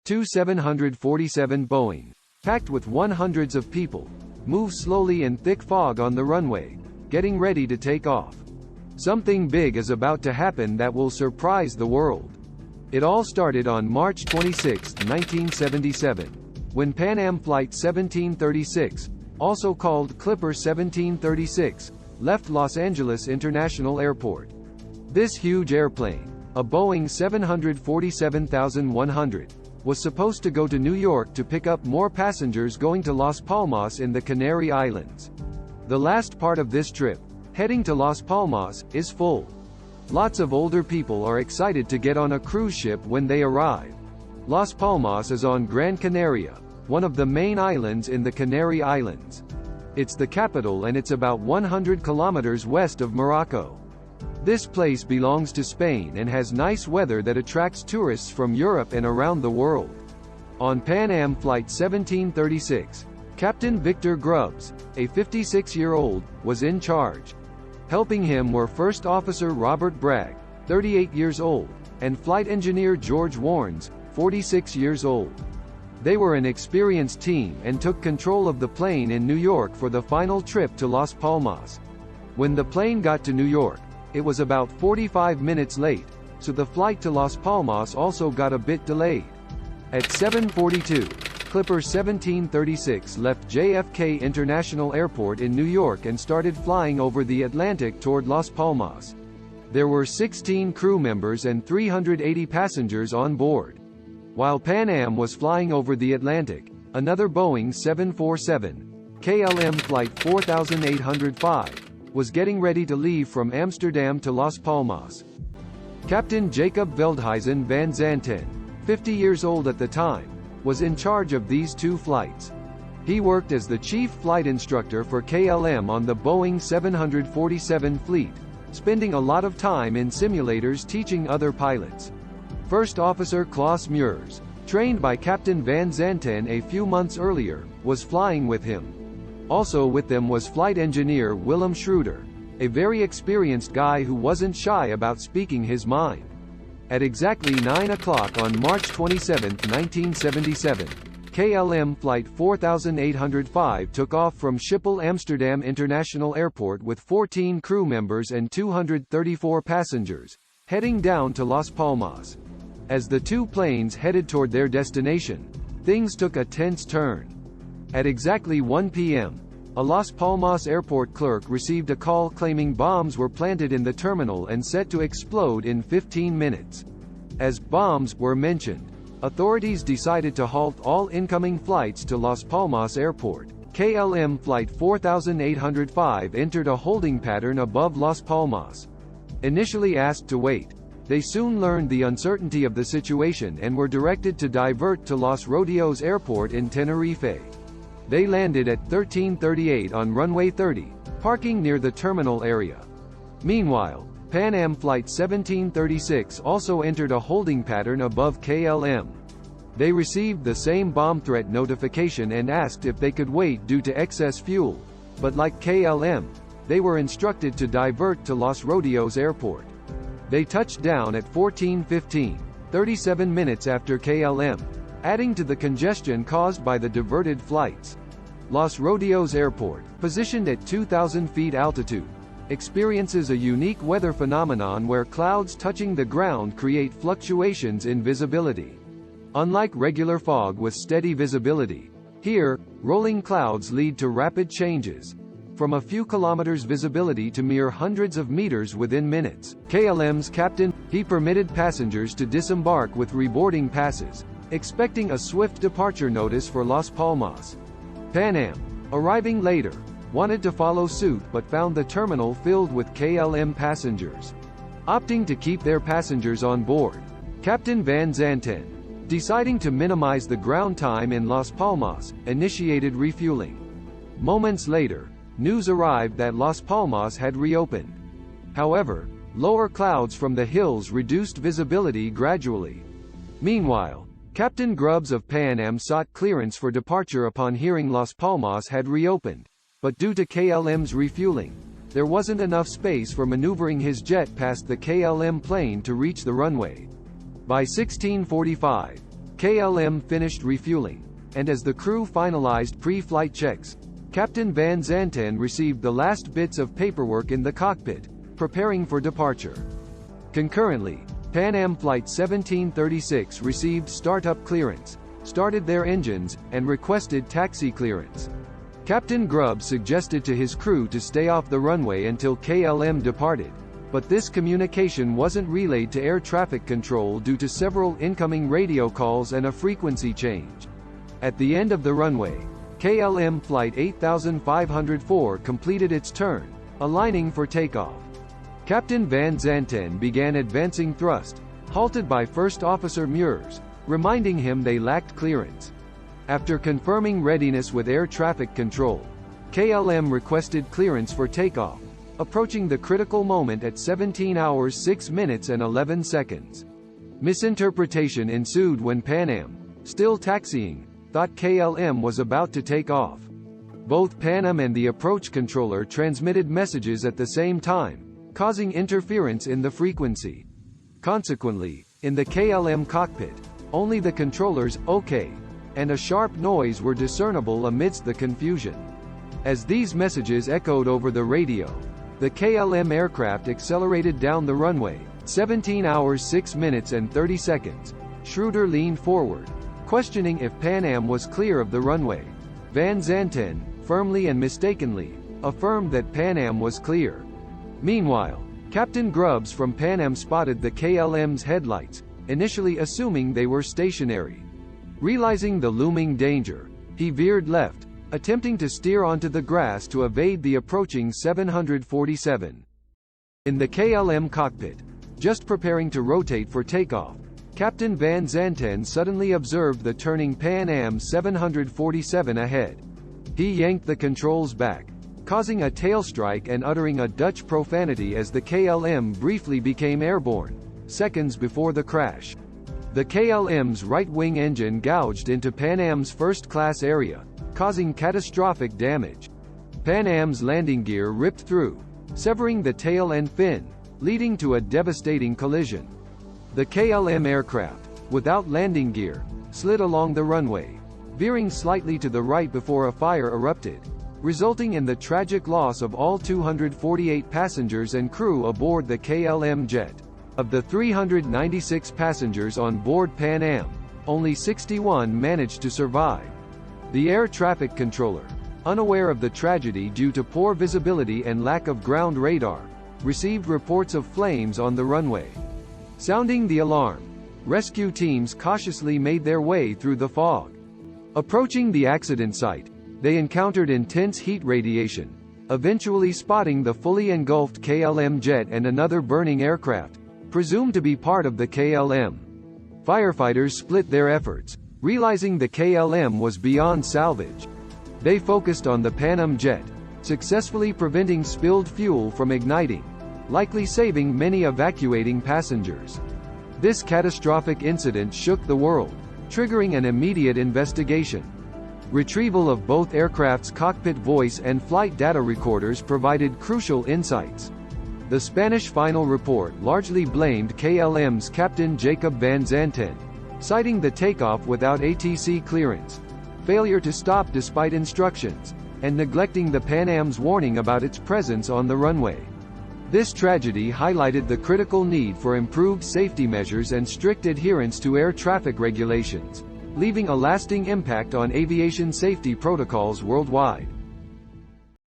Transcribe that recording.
747 Boeing, packed with hundreds of people, moves slowly in thick fog on the runway, getting ready to take off. Something big is about to happen that will surprise the world. It all started on March 26, 1977, when Pan Am Flight 1736, also called Clipper 1736, left Los Angeles International Airport. This huge airplane, a Boeing 747-100, was supposed to go to New York to pick up more passengers going to Las Palmas in the Canary Islands. The last part of this trip, heading to Las Palmas, is full. Lots of older people are excited to get on a cruise ship when they arrive. Las Palmas is on Gran Canaria, one of the main islands in the Canary Islands. It's the capital and it's about 100 kilometers west of Morocco. This place belongs to Spain and has nice weather that attracts tourists from Europe and around the world. On Pan Am Flight 1736, Captain Victor Grubbs, a 56-year-old, was in charge. Helping him were First Officer Robert Bragg, 38 years old, and Flight Engineer George Warnes, 46 years old. They were an experienced team and took control of the plane in New York for the final trip to Las Palmas. When the plane got to New York, it was about 45 minutes late, so the flight to Las Palmas also got a bit delayed. At 7:42, Clipper 1736 left JFK International Airport in New York and started flying over the Atlantic toward Las Palmas. There were 16 crew members and 380 passengers on board. While Pan Am was flying over the Atlantic, another Boeing 747, KLM Flight 4805, was getting ready to leave from Amsterdam to Las Palmas. Captain Jacob Veldhuizen van Zanten, 50 years old at the time, was in charge of these two flights. He worked as the chief flight instructor for KLM on the Boeing 747 fleet, spending a lot of time in simulators teaching other pilots. First Officer Klaus Meurs, trained by Captain van Zanten a few months earlier, was flying with him. Also with them was flight engineer Willem Schroeder, a very experienced guy who wasn't shy about speaking his mind. At exactly 9 o'clock on March 27, 1977, KLM Flight 4805 took off from Schiphol Amsterdam International Airport with 14 crew members and 234 passengers, heading down to Las Palmas. As the two planes headed toward their destination, things took a tense turn. At exactly 1 p.m., a Las Palmas airport clerk received a call claiming bombs were planted in the terminal and set to explode in 15 minutes. As bombs were mentioned, authorities decided to halt all incoming flights to Las Palmas Airport. KLM Flight 4805 entered a holding pattern above Las Palmas. Initially asked to wait, they soon learned the uncertainty of the situation and were directed to divert to Los Rodeos Airport in Tenerife. They landed at 13:38 on runway 30, parking near the terminal area. Meanwhile, Pan Am Flight 1736 also entered a holding pattern above KLM. They received the same bomb threat notification and asked if they could wait due to excess fuel, but like KLM, they were instructed to divert to Los Rodeos Airport. They touched down at 14:15, 37 minutes after KLM, adding to the congestion caused by the diverted flights. Los Rodeos Airport, positioned at 2,000 feet altitude, experiences a unique weather phenomenon where clouds touching the ground create fluctuations in visibility. Unlike regular fog with steady visibility, here, rolling clouds lead to rapid changes, from a few kilometers visibility to mere hundreds of meters within minutes. KLM's captain, he permitted passengers to disembark with reboarding passes, expecting a swift departure notice for Las Palmas. Pan Am, arriving later, wanted to follow suit but found the terminal filled with KLM passengers. Opting to keep their passengers on board, Captain Van Zanten, deciding to minimize the ground time in Las Palmas, initiated refueling. Moments later, news arrived that Las Palmas had reopened. However, lower clouds from the hills reduced visibility gradually. Meanwhile, Captain Grubbs of Pan Am sought clearance for departure upon hearing Las Palmas had reopened, but due to KLM's refueling, there wasn't enough space for maneuvering his jet past the KLM plane to reach the runway. By 16:45, KLM finished refueling, and as the crew finalized pre-flight checks, Captain Van Zanten received the last bits of paperwork in the cockpit, preparing for departure. Concurrently, Pan Am Flight 1736 received startup clearance, started their engines, and requested taxi clearance. Captain Grubb suggested to his crew to stay off the runway until KLM departed, but this communication wasn't relayed to air traffic control due to several incoming radio calls and a frequency change. At the end of the runway, KLM Flight 8504 completed its turn, aligning for takeoff. Captain Van Zanten began advancing thrust, halted by First Officer Muirs, reminding him they lacked clearance. After confirming readiness with air traffic control, KLM requested clearance for takeoff, approaching the critical moment at 17 hours 6 minutes and 11 seconds. Misinterpretation ensued when Pan Am, still taxiing, thought KLM was about to take off. Both Pan Am and the approach controller transmitted messages at the same time, causing interference in the frequency. Consequently, in the KLM cockpit, only the controller's "OK" and a sharp noise were discernible amidst the confusion. As these messages echoed over the radio, the KLM aircraft accelerated down the runway, 17 hours 6 minutes and 30 seconds. Schroeder leaned forward, questioning if Pan Am was clear of the runway. Van Zanten, firmly and mistakenly, affirmed that Pan Am was clear. Meanwhile, Captain Grubbs from Pan Am spotted the KLM's headlights, initially assuming they were stationary. Realizing the looming danger, he veered left, attempting to steer onto the grass to evade the approaching 747. In the KLM cockpit, just preparing to rotate for takeoff, Captain Van Zanten suddenly observed the turning Pan Am 747 ahead. He yanked the controls back, causing a tail strike and uttering a Dutch profanity as the KLM briefly became airborne, seconds before the crash. The KLM's right-wing engine gouged into Pan Am's first-class area, causing catastrophic damage. Pan Am's landing gear ripped through, severing the tail and fin, leading to a devastating collision. The KLM aircraft, without landing gear, slid along the runway, veering slightly to the right before a fire erupted, resulting in the tragic loss of all 248 passengers and crew aboard the KLM jet. Of the 396 passengers on board Pan Am, only 61 managed to survive. The air traffic controller, unaware of the tragedy due to poor visibility and lack of ground radar, received reports of flames on the runway. Sounding the alarm, rescue teams cautiously made their way through the fog. Approaching the accident site, they encountered intense heat radiation, eventually spotting the fully engulfed KLM jet and another burning aircraft, presumed to be part of the KLM. Firefighters split their efforts, realizing the KLM was beyond salvage. They focused on the Pan Am jet, successfully preventing spilled fuel from igniting, likely saving many evacuating passengers. This catastrophic incident shook the world, triggering an immediate investigation. Retrieval of both aircraft's cockpit voice and flight data recorders provided crucial insights. The Spanish final report largely blamed KLM's Captain Jacob Van Zanten, citing the takeoff without ATC clearance, failure to stop despite instructions, and neglecting the Pan Am's warning about its presence on the runway. This tragedy highlighted the critical need for improved safety measures and strict adherence to air traffic regulations, leaving a lasting impact on aviation safety protocols worldwide.